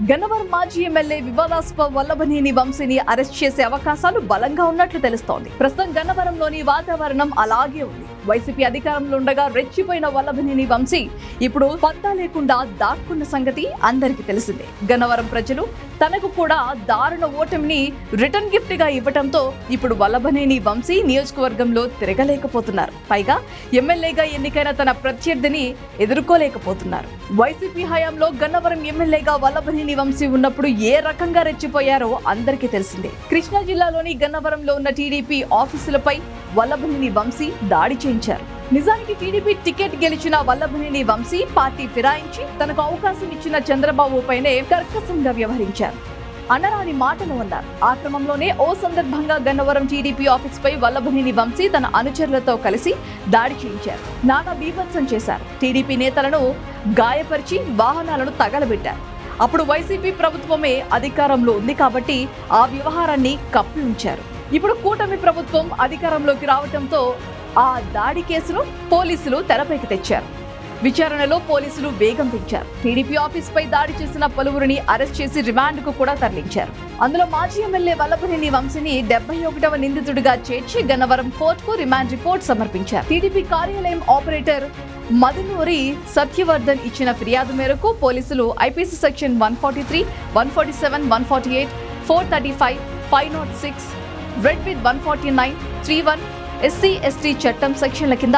గన్నవరం మాజీ ఎమ్మెల్యే వివాదాస్పద వల్లభనేని వంశీని అరెస్ట్ చేసే అవకాశాలు బలంగా ఉన్నట్లు తెలుస్తోంది. ప్రస్తుతం గన్నవరంలోని వాతావరణం అలాగే ఉంది. వైసీపీ అధికారంలో ఉండగా రెచ్చిపోయిన వల్లభనేని వంశీ ఇప్పుడు పత్తా లేకుండా దాక్కున్న సంగతి అందరికీ తెలిసిందే. గన్నవరం ప్రజలు తనకు కూడా దారుణ ఓటమిని రిటర్న్ గిఫ్ట్ గా ఇవ్వడంతో ఇప్పుడు వల్లభనేని వంశీ నియోజకవర్గంలో తిరగలేకపోతున్నారు. పైగా ఎమ్మెల్యేగా ఎన్నికైన తన ప్రత్యర్థిని ఎదుర్కోలేకపోతున్నారు. వైసీపీ హయాంలో గన్నవరం ఎమ్మెల్యేగా వల్లభనేని వంశీ ఉన్నప్పుడు ఏ రకంగా రెచ్చిపోయారో అందరికీ తెలిసిందే. కృష్ణా జిల్లాలోని గన్నవరంలో ఉన్న టీడీపీ ఆఫీసులపై వల్లభనేని వంశీ దాడి చేయించారు. నిజానికి టీడీపీ టికెట్ గెలిచిన వల్లభనేని వంశీ పార్టీ ఫిరాయించి తనకు అవకాశం ఇచ్చిన చంద్రబాబు పైనే కర్కశంగా వ్యవహరించారు. అనరాని మాటలు అన్నారు. ఆ క్రమంలోనే ఓ సందర్భంగా గన్నవరం టీడీపీ ఆఫీస్ పై వల్లభనేని వంశీ తన అనుచరులతో కలిసి దాడి చేయించారు. నానా బీభత్సం చేశారు. టీడీపీ నేతలను గాయపరిచి వాహనాలను తగలబెట్టారు. అప్పుడు వైసీపీ ప్రభుత్వమే అధికారంలో ఉంది కాబట్టి ఆ వ్యవహారాన్ని కప్పి ఉంచారు. ఇప్పుడు కూటమి ప్రభుత్వం అధికారంలోకి రావడంతో ఆ దాడి కేసును పోలీసులు తెరపైకి తెచ్చారు. విచారణలో పోలీసులు వేగం పెంచారు. టీడీపీ ఆఫీస్ పై దాడి చేసిన పలువురిని అరెస్ట్ చేసి రిమాండ్ కు కూడా తరలించారు. అందులో మాజీ ఎమ్మెల్యే వల్లభనేని వంశీని 71వ నిందితుడిగా చేర్చి గన్నవరం కోర్టుకు రిమాండ్ రిపోర్ట్ సమర్పించారు. టీడీపీ కార్యాలయం ఆపరేటర్ మదనూరి సత్యవర్ధన్ ఇచ్చిన ఫిర్యాదు మేరకు పోలీసులు IPC section 143, 147, 148, 435, 506, red with 149, 31 SC/ST చట్టం సెక్షన్ల కింద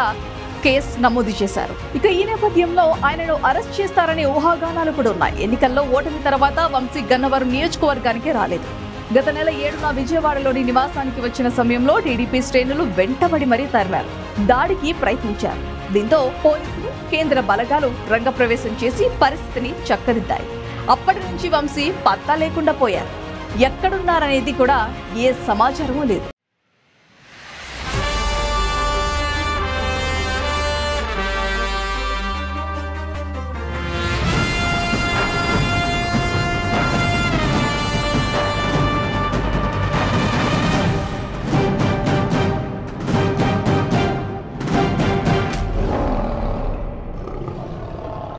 కేసు నమోదు చేశారు. ఇక ఈ నేపథ్యంలో ఆయనను అరెస్ట్ చేస్తారనే ఊహాగానాలు కూడా ఉన్నాయి. ఎన్నికల్లో ఓటమి తర్వాత వంశీ గన్నవరం నియోజకవర్గానికి రాలేదు. గత నెల 7న విజయవాడలోని నివాసానికి వచ్చిన సమయంలో టీడీపీ శ్రేణులు వెంటబడి మరీ తరిమారు. దాడికి ప్రయత్నించారు. దీంతో పోలీసులు, కేంద్ర బలగాలు రంగప్రవేశం చేసి పరిస్థితిని చక్కదిద్దాయి. అప్పటి నుంచి వంశీ పత్తా లేకుండా పోయారు. ఎక్కడున్నారనేది కూడా ఏ సమాచారమూ లేదు.